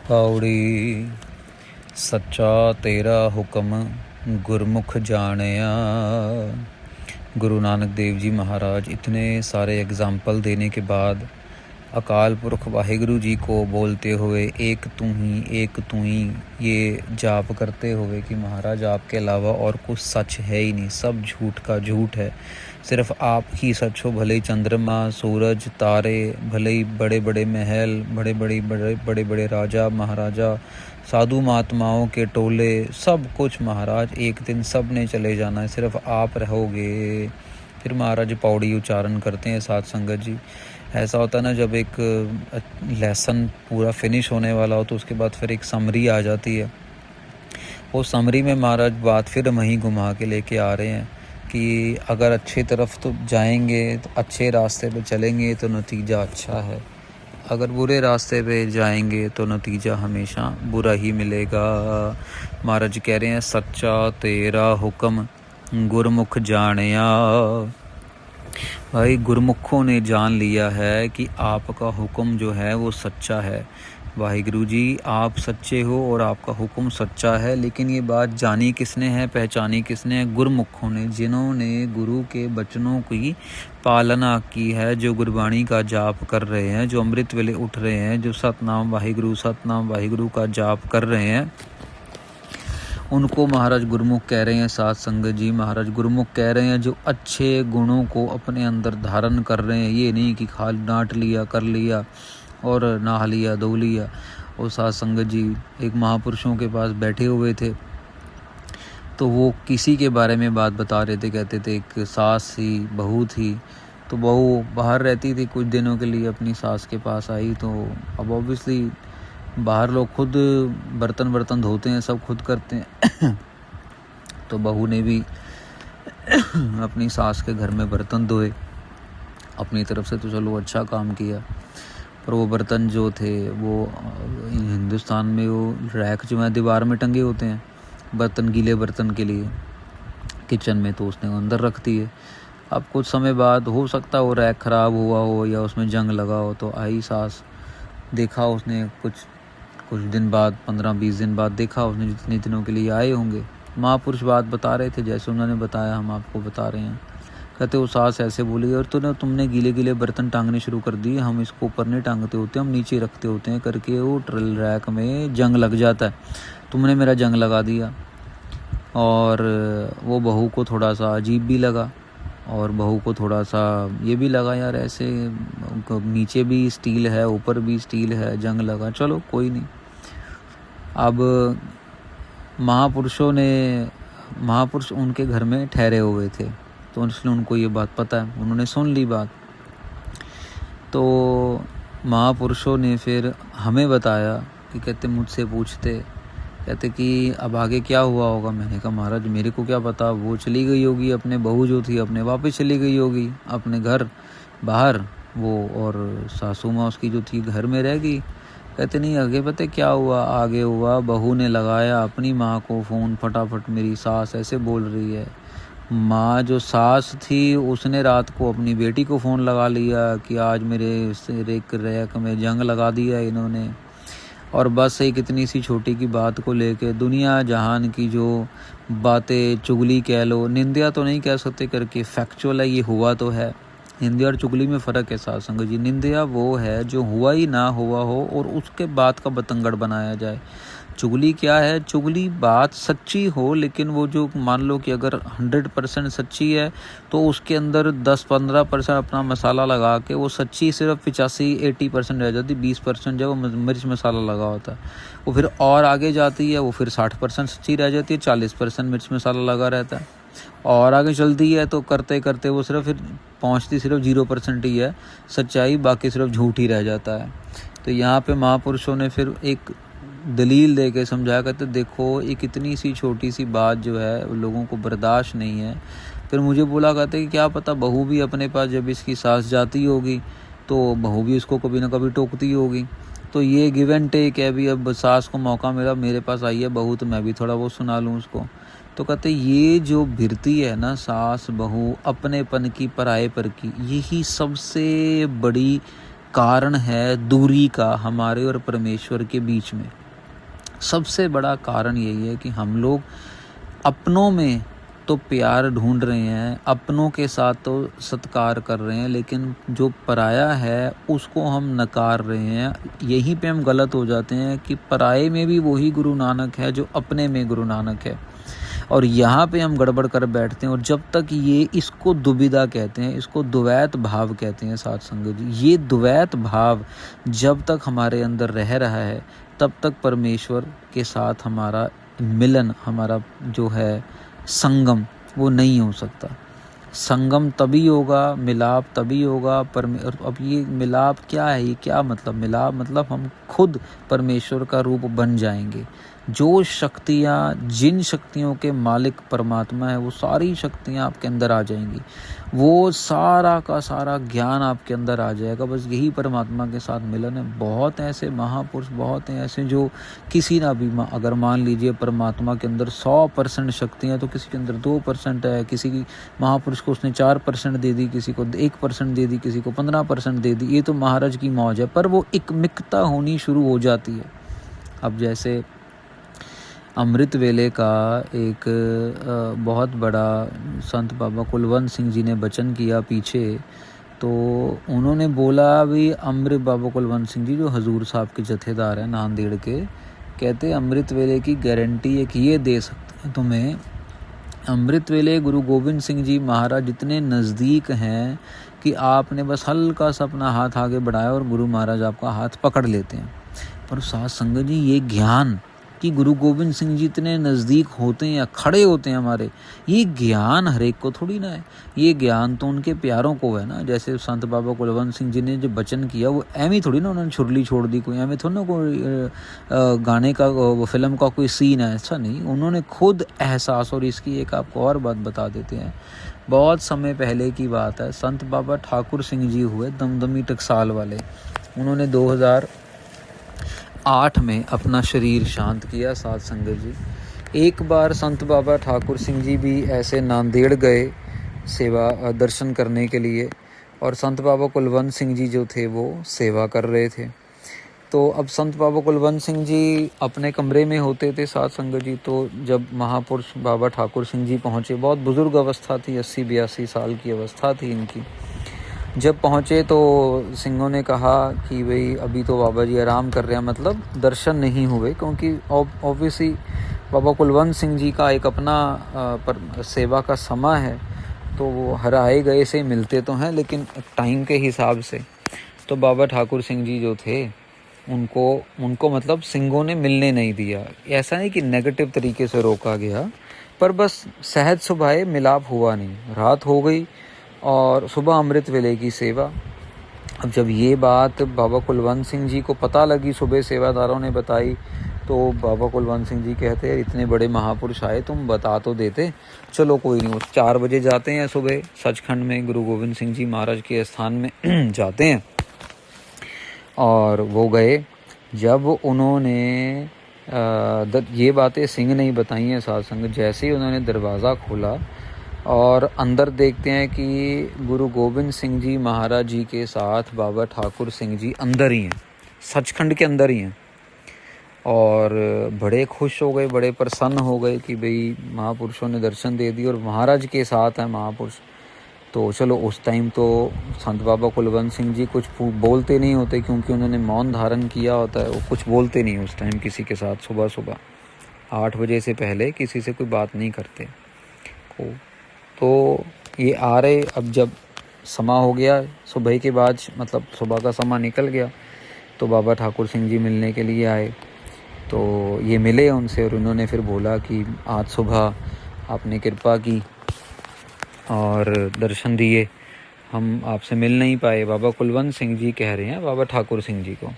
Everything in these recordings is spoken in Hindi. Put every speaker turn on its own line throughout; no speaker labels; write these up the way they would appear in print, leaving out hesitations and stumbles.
पौड़ी सच्चा तेरा हुक्म गुरमुख जानिया। गुरु नानक देव जी महाराज इतने सारे एग्ज़ाम्पल देने के बाद अकाल पुरख वाहिगुरु जी को बोलते हुए एक तू ही ये जाप करते हुए कि महाराज आपके अलावा और कुछ सच है ही नहीं, सब झूठ का झूठ है, सिर्फ आप ही सच हो। भले ही चंद्रमा सूरज तारे, भले ही बड़े बड़े महल, बड़े बड़े राजा महाराजा, साधु महात्माओं के टोले, सब कुछ महाराज एक दिन सब ने चले जाना है, सिर्फ आप रहोगे। फिर महाराज पौड़ी उच्चारण करते हैं साध संगत जी। ऐसा होता है ना, जब एक लेसन पूरा फिनिश होने वाला हो तो उसके बाद फिर एक समरी आ जाती है। वो समरी में महाराज बात फिर वहीं घुमा के लेके आ रहे हैं कि अगर अच्छी तरफ तो जाएंगे, तो अच्छे रास्ते पे चलेंगे तो नतीजा अच्छा है, अगर बुरे रास्ते पे जाएंगे तो नतीजा हमेशा बुरा ही मिलेगा। महाराज कह रहे हैं सच्चा तेरा हुक्म गुरमुख जानिया। भाई गुरमुखों ने जान लिया है कि आपका हुक्म जो है वो सच्चा है। वाहिगुरु जी आप सच्चे हो और आपका हुक्म सच्चा है, लेकिन ये बात जानी किसने है, पहचानी किसने है? गुरमुखों ने, जिन्होंने गुरु के वचनों की पालना की है, जो गुरबाणी का जाप कर रहे हैं, जो अमृत वेले उठ रहे हैं, जो सतनाम वाहिगुरु का जाप कर रहे हैं, उनको महाराज गुरमुख कह रहे हैं। साध संगत जी महाराज गुरमुख कह रहे हैं जो अच्छे गुणों को अपने अंदर धारण कर रहे हैं। ये नहीं कि खाली डांट लिया, कर लिया और नहा लिया, धो लिया। और साध संगत जी एक महापुरुषों के पास बैठे हुए थे, तो वो किसी के बारे में बात बता रहे थे। कहते थे एक सास थी, बहू थी, तो बहू बाहर रहती थी, कुछ दिनों के लिए अपनी सास के पास आई। तो अब ऑब्वियसली बाहर लोग खुद बर्तन धोते हैं, सब खुद करते हैं तो बहू ने भी अपनी सास के घर में बर्तन धोए अपनी तरफ से, तो चलो अच्छा काम किया। पर वो बर्तन जो थे वो हिंदुस्तान में वो रैक जो है दीवार में टंगे होते हैं बर्तन, गीले बर्तन के लिए किचन में, तो उसने अंदर रख दिए। अब कुछ समय बाद हो सकता है वो रैक ख़राब हुआ हो या उसमें जंग लगा हो, तो आई सास, देखा उसने कुछ दिन बाद, 15-20 दिन बाद देखा उसने, जितने दिनों के लिए आए होंगे। महापुरुष बात बता रहे थे जैसे उन्होंने बताया, हम आपको बता रहे हैं। कहते वो सास ऐसे बोली, और तुमने गीले बर्तन टांगने शुरू कर दिए, हम इसको ऊपर नहीं टांगते होते, हम नीचे रखते होते हैं करके, वो ट्रल रैक में जंग लग जाता है, तुमने मेरा जंग लगा दिया। और वो बहू को थोड़ा सा अजीब भी लगा, और बहू को थोड़ा सा ये भी लगा यार ऐसे नीचे भी स्टील है ऊपर भी स्टील है, जंग लगा, चलो कोई नहीं। अब महापुरुष उनके घर में ठहरे हुए थे, तो इसलिए उनको ये बात पता है, उन्होंने सुन ली बात। तो महापुरुषों ने फिर हमें बताया कि कहते मुझसे पूछते, कहते कि अब आगे क्या हुआ होगा। मैंने कहा महाराज मेरे को क्या पता, वो चली गई होगी अपने, बहू जो थी अपने वापस चली गई होगी अपने घर बाहर, वो और सासू माँ उसकी जो थी घर में रह गई। कहते नहीं आगे पता क्या हुआ, आगे हुआ बहू ने लगाया अपनी माँ को फ़ोन, फटाफट मेरी सास ऐसे बोल रही है। माँ जो सास थी उसने रात को अपनी बेटी को फ़ोन लगा लिया कि आज मेरे रेक रैक में जंग लगा दिया इन्होंने। और बस एक इतनी सी छोटी की बात को लेके दुनिया जहान की जो बातें, चुगली कह लो, निंदा तो नहीं कह सकते करके, फैक्चुअल है, ये हुआ तो है। निंदा और चुगली में फ़र्क है साध संगत जी। निंदा वो है जो हुआ ही ना हुआ हो और उसके बाद का बतंगड़ बनाया जाए। चुगली क्या है, चुगली बात सच्ची हो, लेकिन वो जो मान लो कि अगर 100% सच्ची है तो उसके अंदर 10-15% अपना मसाला लगा के वो सच्ची सिर्फ 85-80% रह जाती, 20% जब वो मिर्च मसाला लगा होता है वो फिर और आगे जाती है, वो फिर 60% सच्ची रह जाती है, 40% मिर्च मसाला लगा रहता है, और आगे चलती है तो करते करते वो सिर्फ फिर पहुँचती सिर्फ 0% ही है सच्चाई, बाकी सिर्फ झूठ ही रह जाता है। तो यहाँ पे महापुरुषों ने फिर एक दलील दे के समझाया, कहते देखो एक इतनी सी छोटी सी बात जो है लोगों को बर्दाश्त नहीं है। फिर मुझे बोला, कहते कि क्या पता बहू भी अपने पास जब इसकी सास जाती होगी तो बहू भी उसको कभी ना कभी टोकती होगी, तो ये गिव एंड टेक है। भी अब सास को मौका मिला, मेरे पास आई है बहू, तो मैं भी थोड़ा बहुत सुना लूँ उसको। तो कहते ये जो भिड़ती है ना सास बहू अपनेपन की, पराये पर की, यही सबसे बड़ी कारण है दूरी का हमारे और परमेश्वर के बीच में। सबसे बड़ा कारण यही है कि हम लोग अपनों में तो प्यार ढूंढ रहे हैं, अपनों के साथ तो सत्कार कर रहे हैं, लेकिन जो पराया है उसको हम नकार रहे हैं। यहीं पे हम गलत हो जाते हैं कि पराये में भी वही गुरु नानक है जो अपने में गुरु नानक है, और यहाँ पे हम गड़बड़ कर बैठते हैं। और जब तक ये, इसको दुविधा कहते हैं, इसको द्वैत भाव कहते हैं साध संगत जी। ये द्वैत भाव जब तक हमारे अंदर रह रहा है तब तक परमेश्वर के साथ हमारा मिलन, हमारा जो है संगम, वो नहीं हो सकता। संगम तभी होगा, मिलाप तभी होगा। अब ये मिलाप क्या है, ये क्या मतलब? मिलाप मतलब हम खुद परमेश्वर का रूप बन जाएंगे। जो शक्तियाँ, जिन शक्तियों के मालिक परमात्मा है, वो सारी शक्तियाँ आपके अंदर आ जाएंगी। वो सारा का सारा ज्ञान आपके अंदर आ जाएगा। बस यही परमात्मा के साथ मिलन है। बहुत ऐसे महापुरुष, बहुत हैं ऐसे जो किसी ना भी, अगर मान लीजिए परमात्मा के अंदर 100% शक्तियाँ, तो किसी के अंदर 2% है, किसी की महापुरुष को उसने 4% दे दी, किसी को 1% दे दी, किसी को 15% दे दी। ये तो महाराज की मौज है, पर वो एक मिकता होनी शुरू हो जाती है। अब जैसे अमृत वेले का एक बहुत बड़ा संत बाबा कुलवंत सिंह जी ने वचन किया पीछे, तो उन्होंने बोला भी, अमृत बाबा कुलवंत सिंह जी जो हजूर साहब के जथेदार हैं नांदेड़ के, कहते अमृत वेले की गारंटी एक ये दे सकते हैं तुम्हें, अमृत वेले गुरु गोविंद सिंह जी महाराज इतने नज़दीक हैं कि आपने बस हल्का सा अपना हाथ आगे बढ़ाया और गुरु महाराज आपका हाथ पकड़ लेते हैं। पर साध संगत जी, ये ज्ञान कि गुरु गोविंद सिंह जी इतने नज़दीक होते हैं या खड़े होते हैं हमारे, ये ज्ञान हर एक को थोड़ी ना है। ये ज्ञान तो उनके प्यारों को है ना। जैसे संत बाबा कुलवंत सिंह जी ने जो वचन किया, वो एम ही थोड़ी ना उन्होंने छुरली छोड़ दी, कोई एम थोड़ी ना कोई गाने का, वो फिल्म का कोई सीन है, ऐसा नहीं। उन्होंने खुद एहसास, और इसकी एक आपको और बात बता देते हैं। बहुत समय पहले की बात है, संत बाबा ठाकुर सिंह जी हुए दमदमी टकसाल वाले। उन्होंने 2008 में अपना शरीर शांत किया साध संगत जी। एक बार संत बाबा ठाकुर सिंह जी भी ऐसे नांदेड़ गए सेवा दर्शन करने के लिए, और संत बाबा कुलवंत सिंह जी जो थे वो सेवा कर रहे थे। तो अब संत बाबा कुलवंत सिंह जी अपने कमरे में होते थे साध संगत जी। तो जब महापुरुष बाबा ठाकुर सिंह जी पहुँचे, बहुत बुज़ुर्ग अवस्था थी, 80-82 साल की अवस्था थी इनकी। जब पहुँचे तो सिंहों ने कहा कि भाई अभी तो बाबा जी आराम कर रहे हैं, मतलब दर्शन नहीं हुए, क्योंकि ऑब्वियसली बाबा कुलवंत सिंह जी का एक अपना सेवा का समय है, तो वो हर आए गए से मिलते तो हैं, लेकिन टाइम के हिसाब से। तो बाबा ठाकुर सिंह जी जो थे, उनको मतलब सिंहों ने मिलने नहीं दिया। ऐसा नहीं कि नेगेटिव तरीके से रोका गया, पर बस सहज सुबह मिलाप हुआ नहीं। रात हो गई और सुबह अमृत वेले की सेवा। अब जब ये बात बाबा कुलवंत सिंह जी को पता लगी, सुबह सेवादारों ने बताई, तो बाबा कुलवंत सिंह जी कहते हैं, इतने बड़े महापुरुष आए, तुम बता तो देते। चलो कोई नहीं। 4 बजे जाते हैं सुबह, सचखंड में गुरु गोविंद सिंह जी महाराज के स्थान में जाते हैं, और वो गए। जब उन्होंने ये बातें सिंह नहीं बताई हैं साध संगत, जैसे ही उन्होंने दरवाज़ा खोला और अंदर देखते हैं कि गुरु गोविंद सिंह जी महाराज जी के साथ बाबा ठाकुर सिंह जी अंदर ही हैं, सचखंड के अंदर ही हैं। और बड़े खुश हो गए, बड़े प्रसन्न हो गए कि भाई महापुरुषों ने दर्शन दे दिए और महाराज के साथ हैं महापुरुष। तो चलो, उस टाइम तो संत बाबा कुलवंत सिंह जी कुछ बोलते नहीं होते, क्योंकि उन्होंने मौन धारण किया होता है। वो कुछ बोलते नहीं उस टाइम किसी के साथ। सुबह 8 बजे से पहले किसी से कोई बात नहीं करते। तो ये आ रहे, अब जब समा हो गया सुबह के बाद, मतलब सुबह का समा निकल गया, तो बाबा ठाकुर सिंह जी मिलने के लिए आए। तो ये मिले उनसे, और उन्होंने फिर बोला कि आज सुबह आपने कृपा की और दर्शन दिए, हम आपसे मिल नहीं पाए। बाबा कुलवंत सिंह जी कह रहे हैं बाबा ठाकुर सिंह जी को।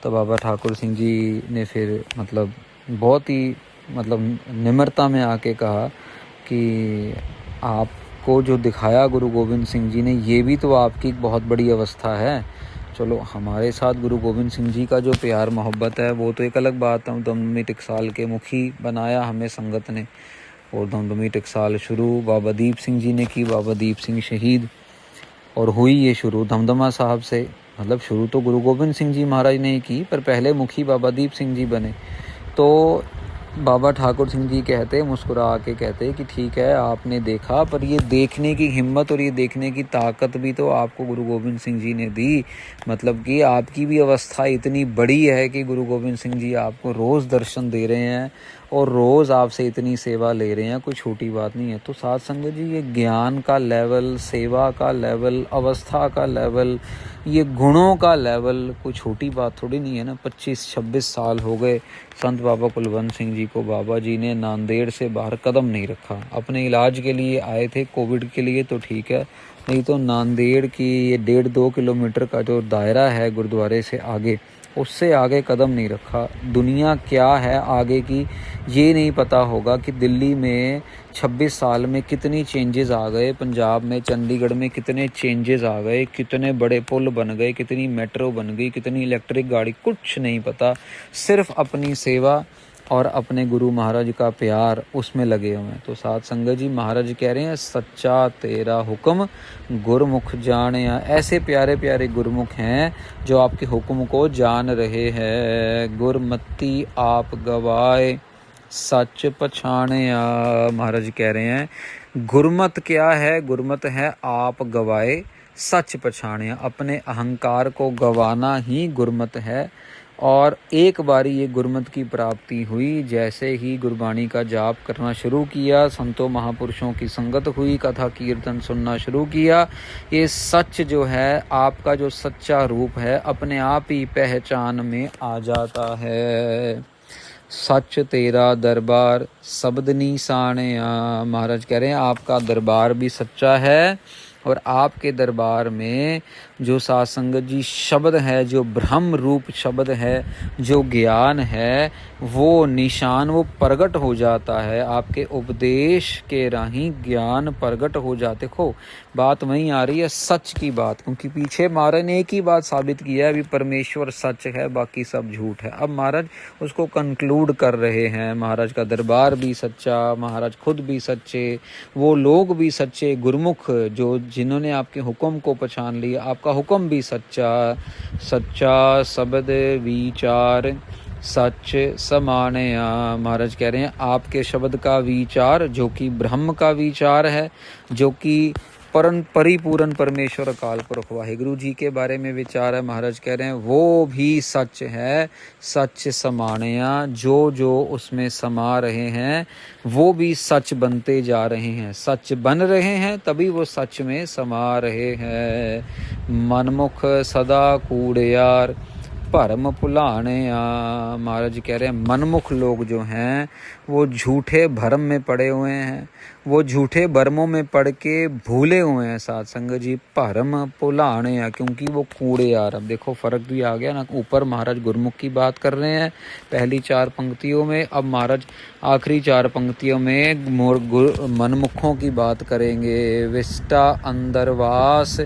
तो बाबा ठाकुर सिंह जी ने फिर मतलब बहुत ही निम्रता में आके कहा कि आपको जो दिखाया गुरु गोविंद सिंह जी ने, ये भी तो आपकी एक बहुत बड़ी अवस्था है। चलो, हमारे साथ गुरु गोविंद सिंह जी का जो प्यार मोहब्बत है वो तो एक अलग बात है। दमदमी टकसाल के मुखी बनाया हमें संगत ने, और दमदमी टकसाल शुरू बाबा दीप सिंह जी ने की, बाबा दीप सिंह शहीद, और हुई ये शुरू दमदमा साहब से। मतलब शुरू तो गुरु गोबिंद सिंह जी महाराज ने ही की, पर पहले मुखी बाबा दीप सिंह जी बने। तो बाबा ठाकुर सिंह जी कहते, मुस्कुरा के कहते कि ठीक है आपने देखा, पर ये देखने की हिम्मत और ये देखने की ताकत भी तो आपको गुरु गोबिंद सिंह जी ने दी। मतलब कि आपकी भी अवस्था इतनी बड़ी है कि गुरु गोबिंद सिंह जी आपको रोज़ दर्शन दे रहे हैं और रोज़ आपसे इतनी सेवा ले रहे हैं, कोई छोटी बात नहीं है। तो साध संगत जी, ये ज्ञान का लेवल, सेवा का लेवल, अवस्था का लेवल, ये गुणों का लेवल कोई छोटी बात थोड़ी नहीं है ना। 25-26 साल हो गए संत बाबा कुलवंत सिंह जी को, बाबा जी ने नांदेड़ से बाहर कदम नहीं रखा। अपने इलाज के लिए आए थे, कोविड के लिए तो ठीक है, नहीं तो नांदेड़ की ये 1.5-2 किलोमीटर का जो दायरा है गुरुद्वारे से आगे, उससे आगे कदम नहीं रखा। दुनिया क्या है आगे की ये नहीं पता होगा कि दिल्ली में 26 साल में कितनी चेंजेस आ गए, पंजाब में चंडीगढ़ में कितने चेंजेस आ गए, कितने बड़े पुल बन गए, कितनी मेट्रो बन गई, कितनी इलेक्ट्रिक गाड़ी, कुछ नहीं पता। सिर्फ अपनी सेवा और अपने गुरु महाराज का प्यार उसमें लगे हुए हैं। तो साध संगत जी, महाराज कह रहे हैं सच्चा तेरा हुक्म गुरमुख जाने। ऐसे प्यारे प्यारे गुरमुख हैं जो आपके हुक्म को जान रहे हैं। गुरमति आप गवाए सच पछाने। महाराज कह रहे हैं गुरमत क्या है? गुरमत है आप गवाए सच पछाने। अपने अहंकार को गवाना ही गुरमत है। और एक बारी ये गुरमत की प्राप्ति हुई, जैसे ही गुरबाणी का जाप करना शुरू किया, संतों महापुरुषों की संगत हुई, कथा कीर्तन सुनना शुरू किया, ये सच जो है, आपका जो सच्चा रूप है, अपने आप ही पहचान में आ जाता है। सच तेरा दरबार शब्द निशाने। महाराज कह रहे हैं आपका दरबार भी सच्चा है और आपके दरबार में जो साध संगत जी शब्द है, जो ब्रह्म रूप शब्द है, जो ज्ञान है, वो निशान वो प्रगट हो जाता है। आपके उपदेश के राही ज्ञान प्रगट हो जाते। देखो बात वहीं आ रही है सच की बात, क्योंकि पीछे महाराज ने एक ही बात साबित किया है, अभी परमेश्वर सच है, बाकी सब झूठ है। अब महाराज उसको कंक्लूड कर रहे हैं। महाराज का दरबार भी सच्चा, महाराज खुद भी सच्चे, वो लोग भी सच्चे गुरमुख जो जिन्होंने आपके हुक्म को पहचान लिया, आपका हुक्म भी सच्चा। सच्चा शब्द विचार सच समाने। महाराज कह रहे हैं आपके शब्द का विचार जो कि ब्रह्म का विचार है, जो कि परिपूर्ण परमेश्वर अकाल पुरख वाहिगुरु जी के बारे में विचार है। महाराज कह रहे हैं वो भी सच है। सच समानया, जो जो उसमें समा रहे हैं वो भी सच बनते जा रहे हैं, सच बन रहे हैं, तभी वो सच में समा रहे हैं। मनमुख सदा कूड़ियार भरम भुलाने। महाराज कह रहे हैं मनमुख लोग जो हैं वो झूठे भरम में पड़े हुए हैं, वो झूठे भरमों में पड़ के भूले हुए हैं। साध संगत जी भरम भुलाने, क्योंकि वो कूड़े यार। अब देखो फर्क भी आ गया ना। ऊपर महाराज गुरमुख की बात कर रहे हैं पहली 4 पंक्तियों में, अब महाराज आखिरी 4 पंक्तियों में मनमुखों की बात करेंगे। विष्टा अंदरवास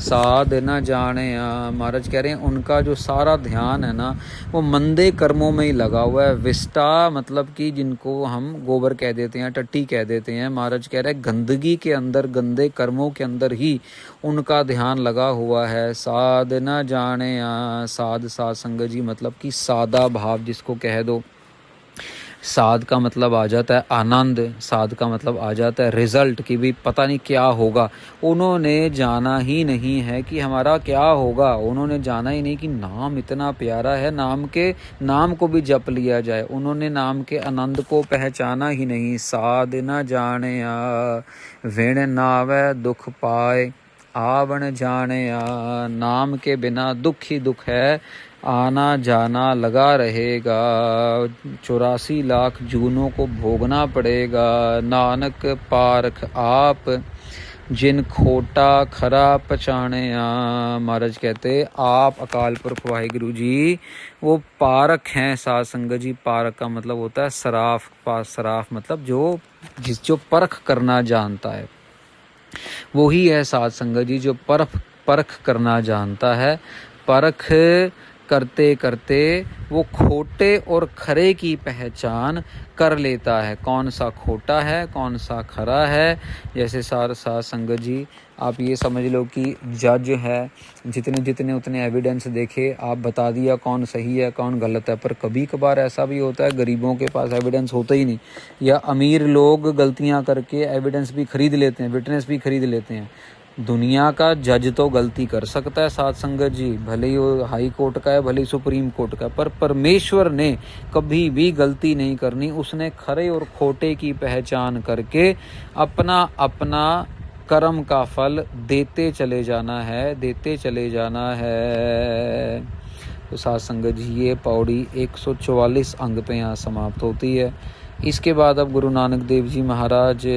साध न जाने। महाराज कह रहे हैं उनका जो सारा ध्यान है ना वो मंदे कर्मों में ही लगा हुआ है। विष्टा मतलब कि जिनको हम गोबर कह देते हैं, टट्टी कह देते हैं। महाराज कह रहे हैं गंदगी के अंदर, गंदे कर्मों के अंदर ही उनका ध्यान लगा हुआ है। साध न जाने। साध साध संगत जी मतलब कि सादा भाव जिसको कह दो। साध का मतलब आ जाता है आनंद, साध का मतलब आ जाता है रिजल्ट, कि भी पता नहीं क्या होगा। उन्होंने जाना ही नहीं है कि हमारा क्या होगा, उन्होंने जाना ही नहीं कि नाम इतना प्यारा है, नाम के नाम को भी जप लिया जाए। उन्होंने नाम के आनंद को पहचाना ही नहीं। साध न जाने विण नावै दुख पाए आवण जाने। नाम के बिना दुख ही दुख है, आना जाना लगा रहेगा। 84 लाख जूनों को भोगना पड़ेगा। नानक पारख आप जिन खोटा खरा पहचाने। महाराज कहते आप अकाल पुरख वाहिगुरु जी वो पारख हैं। साध संगत जी पारख का मतलब होता है सराफ। सराफ मतलब जो परख करना जानता है, वो ही है साध संगत जी जो परख करना जानता है। परख करते करते वो खोटे और खरे की पहचान कर लेता है, कौन सा खोटा है कौन सा खरा है। जैसे साथ संगत जी आप ये समझ लो कि जज है, जितने जितने उतने एविडेंस देखे, आप बता दिया कौन सही है कौन गलत है। पर कभी कभार ऐसा भी होता है गरीबों के पास एविडेंस होता ही नहीं, या अमीर लोग गलतियां करके एविडेंस भी खरीद लेते हैं, विटनेस भी खरीद लेते हैं। दुनिया का जज तो गलती कर सकता है साथ संगत जी, भले ही वो हाई कोर्ट का है भले ही सुप्रीम कोर्ट का, पर परमेश्वर ने कभी भी गलती नहीं करनी। उसने खरे और खोटे की पहचान करके अपना अपना कर्म का फल देते चले जाना है, देते चले जाना है। तो साथ संगत जी ये पौड़ी 144 अंग पे यहाँ समाप्त होती है। इसके बाद अब गुरु नानक देव जी महाराज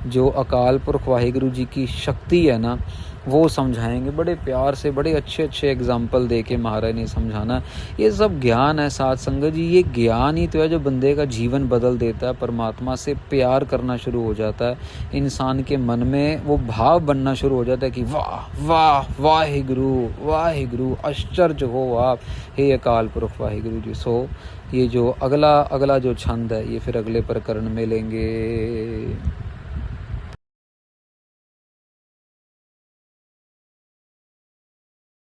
जो अकाल पुरख वाहिगुरु जी की शक्ति है ना वो समझाएंगे बड़े प्यार से, बड़े अच्छे अच्छे एग्जाम्पल दे के महाराज ने समझाना। ये सब ज्ञान है साथ संगत जी, ये ज्ञान ही तो है जो बंदे का जीवन बदल देता है, परमात्मा से प्यार करना शुरू हो जाता है, इंसान के मन में वो भाव बनना शुरू हो जाता है कि वाह वाह वाहिगुरु वाहिगुरु, आश्चर्य हो आप हे अकाल पुरख वाहिगुरु जी। सो ये जो अगला जो छंद है ये फिर अगले प्रकरण में लेंगे।